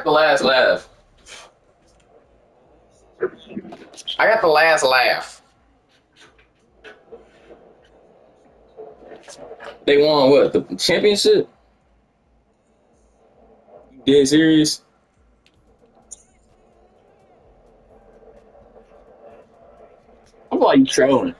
the last laugh. I got the last laugh. They won what? The championship? Dead serious? I'm like trolling.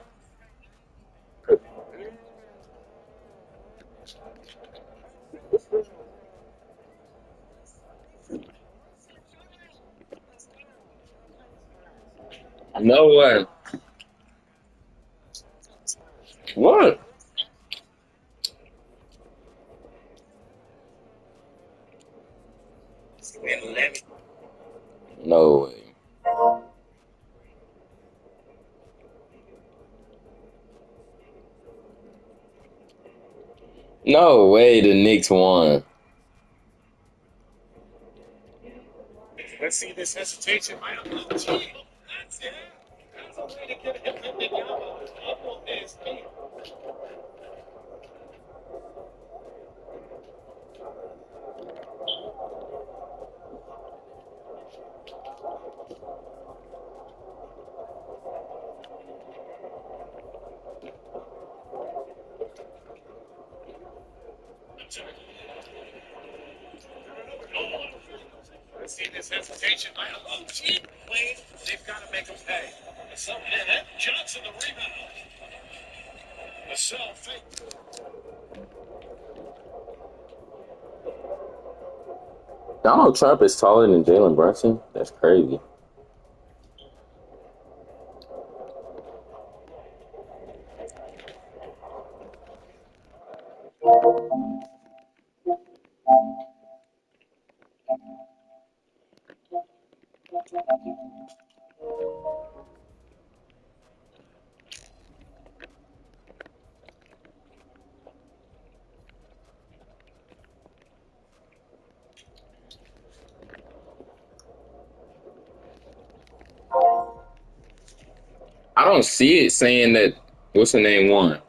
No way. What? No way. No way the Knicks won. Donald Trump is taller than Jalen Brunson? That's crazy. I don't see it saying that what's the name won.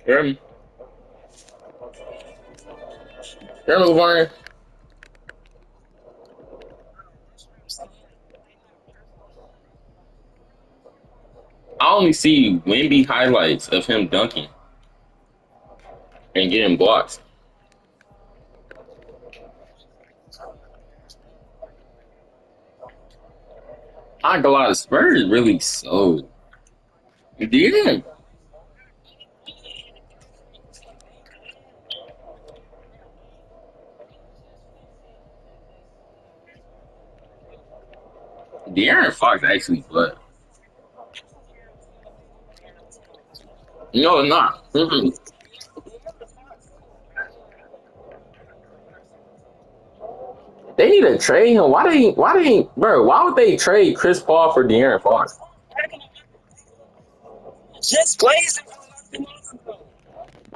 Hear me? Hear me, Warren? I only see Wimby highlights of him dunking and getting blocks. I ain't gonna lie, the Spurs really so. Yeah. De'Aaron Fox actually, but no, it's not. Mm-mm. They need to trade him. Bro, why would they trade Chris Paul for De'Aaron Fox?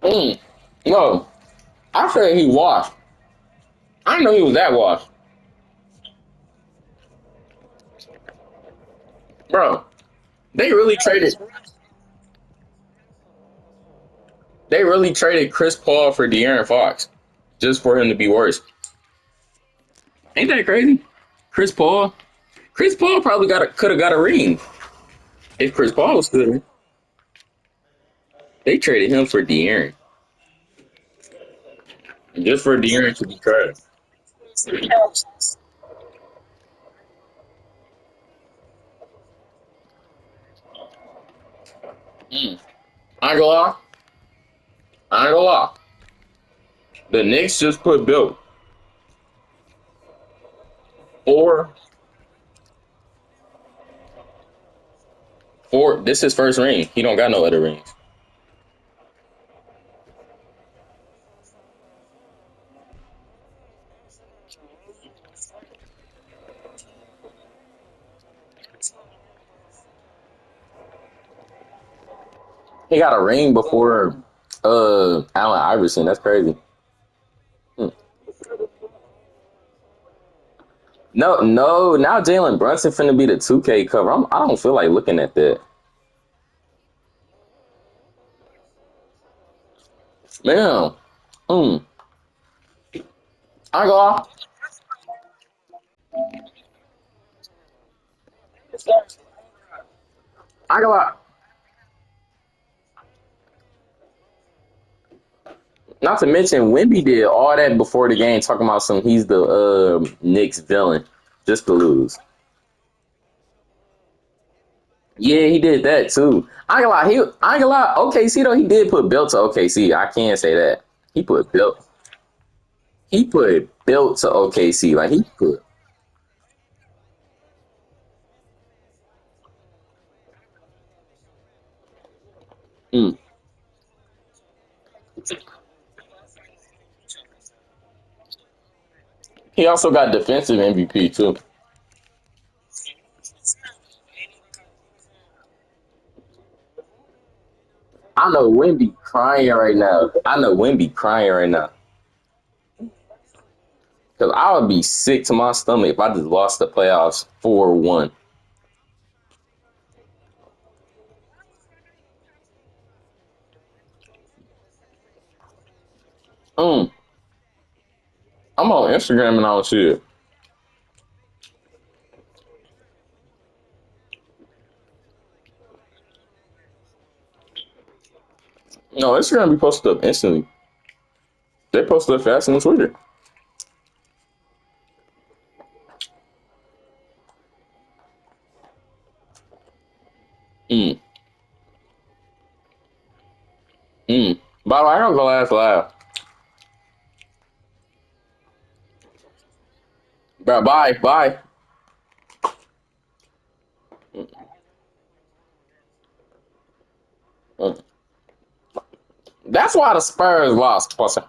Mm. No, I said he washed. I didn't know he was that washed. Bro, they really traded they really traded Chris Paul for De'Aaron Fox just for him to be worse. Ain't that crazy? Chris Paul? Chris Paul probably could have got a ring if Chris Paul was good. They traded him for De'Aaron. Just for De'Aaron to be trash. Mm. I ain't gonna lie. I ain't gonna lie. The Knicks just put Bill four four. This is his first ring. He don't got no other rings. He got a ring before Allen Iverson. That's crazy. Hmm. No, no. Now Jalen Brunson finna be the 2K cover. I don't feel like looking at that. Man. Mm. I go off. I go off. Not to mention, Wimby did all that before the game, talking about some he's the Knicks villain, just to lose. Yeah, he did that too. I ain't gonna lie, I ain't gonna lie. OKC though, he did put Bill to OKC. I can't say that. He put Bill. He put Bill to OKC. Like he put. Mm. He also got defensive MVP too. I know Wimby crying right now. I know Wimby crying right now. Cause I would be sick to my stomach if I just lost the playoffs 4-1. Mm. I'm on Instagram and all shit. No, Instagram be posted up instantly. They posted up faster than Twitter. Mm. Mm. By the way, I don't go last live. Bro, bye, bye. Mm. That's why the Spurs lost, Pussy.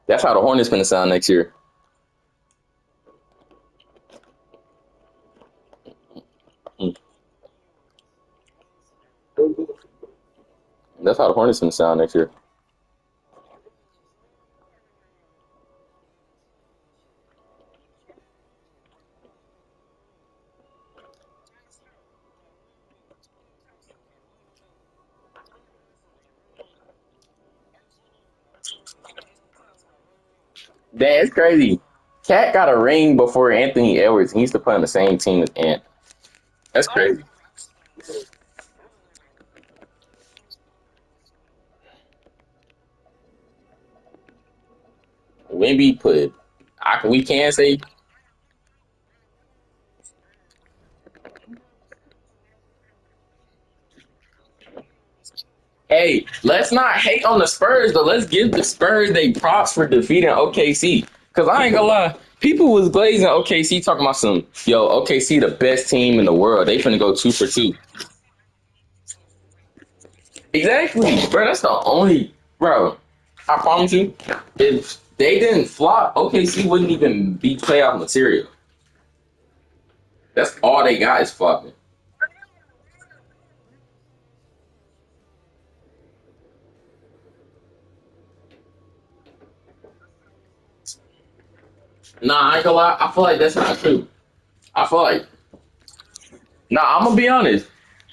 That's how the Hornets gonna sound next year. Mm. That's how the Hornets gonna sound next year. That's crazy. Cat got a ring before Anthony Edwards. He used to play on the same team as Ant. That's crazy. Wimby put. We can say, hey, let's not hate on the Spurs, but let's give the Spurs they props for defeating OKC. Cause I ain't gonna lie, people was glazing OKC talking about some yo OKC the best team in the world. They finna go 2 for 2. Exactly, bro. That's the only bro. I promise you, if they didn't flop, OKC wouldn't even be playoff material. That's all they got is flopping. Nah, I ain't gonna lie. I feel like that's not true. I feel like nah. I'm gonna be honest.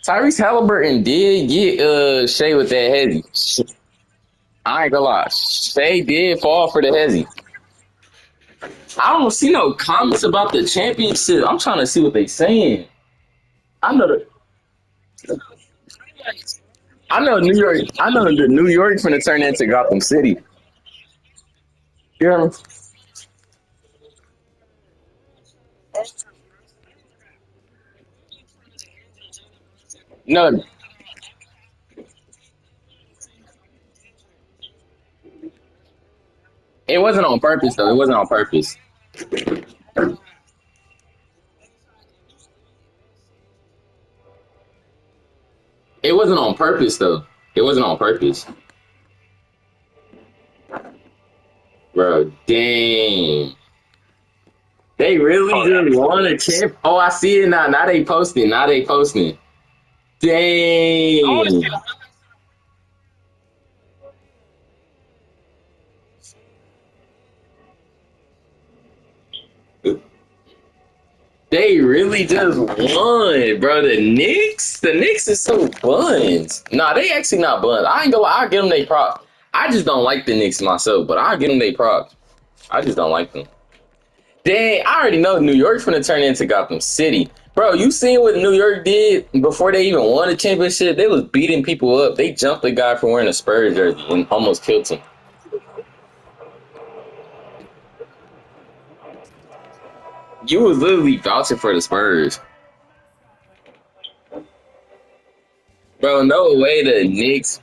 Tyrese Halliburton did get Shea with that hezzy. I ain't gonna lie. Shea did fall for the hezzy. I don't see no comments about the championship. I'm trying to see what they saying. I know the I know New York. I know the New York's gonna turn into Gotham City. You hear me? No, it wasn't on purpose though. It wasn't on purpose. It wasn't on purpose though. It wasn't on purpose, bro. Dang. They really just won a champ. Oh, I see it now. Now they posting. Now they posting. Dang. They really just won, bro. The Knicks is so buns. Nah, they actually not buns. I ain't gonna lie, I'll give them they props. I just don't like the Knicks myself, but I'll give them they props. I just don't like them. Dang, I already know New York's gonna turn into Gotham City. Bro, you seen what New York did before they even won a championship? They was beating people up. They jumped the guy for wearing a Spurs jersey and almost killed him. You was literally vouching for the Spurs. Bro, no way the Knicks.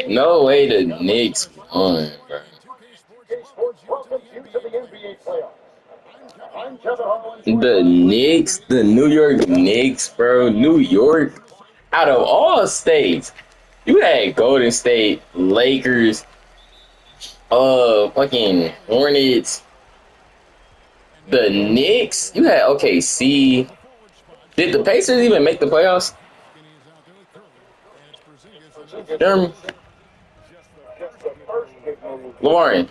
No way the Knicks won, bro. The Knicks, the New York Knicks, bro. New York, out of all states, you had Golden State, Lakers, fucking Hornets, the Knicks. You had OKC. Did the Pacers even make the playoffs? Them, Lauren,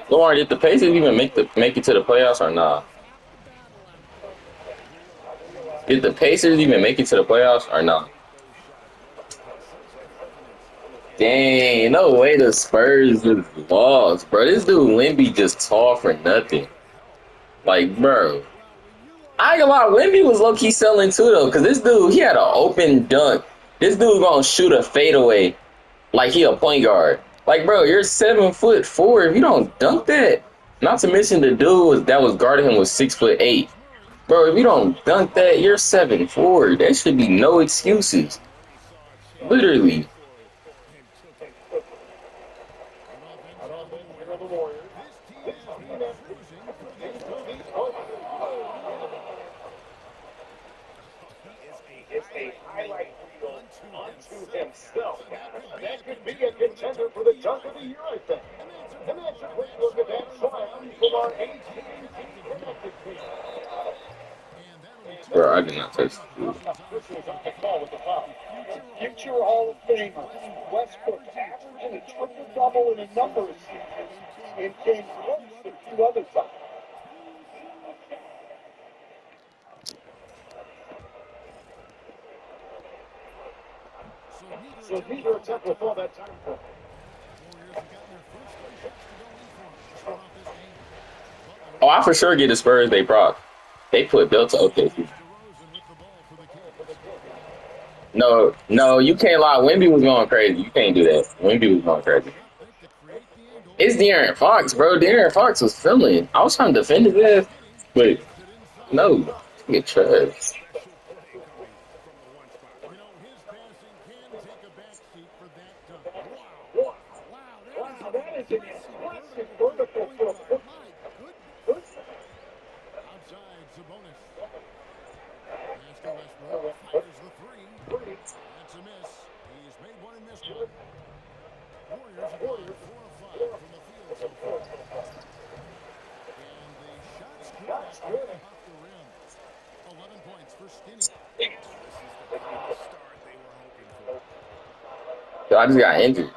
Lauren, did the Pacers even make it to the playoffs or not? Did the Pacers even make it to the playoffs or not? Dang, no way the Spurs just lost, bro. This dude Wemby just tall for nothing. Like, bro, I ain't gonna lie, Wemby was low key selling too though, cause this dude he had an open dunk. This dude gonna shoot a fadeaway like he a point guard. Like, bro, you're 7'4". If you don't dunk that, not to mention the dude that was guarding him was 6'8". Bro, if you don't dunk that, you're 7'4". There should be no excuses. Literally. Bro, I did not touch the dude. Oh, I for sure get the Spurs they prop. They put Bill to OKC. No, no, you can't lie. Wemby was going crazy. You can't do that. Wemby was going crazy. It's De'Aaron Fox, bro. De'Aaron Fox was filming. I was trying to defend his ass, but no, get trash. So I just got injured.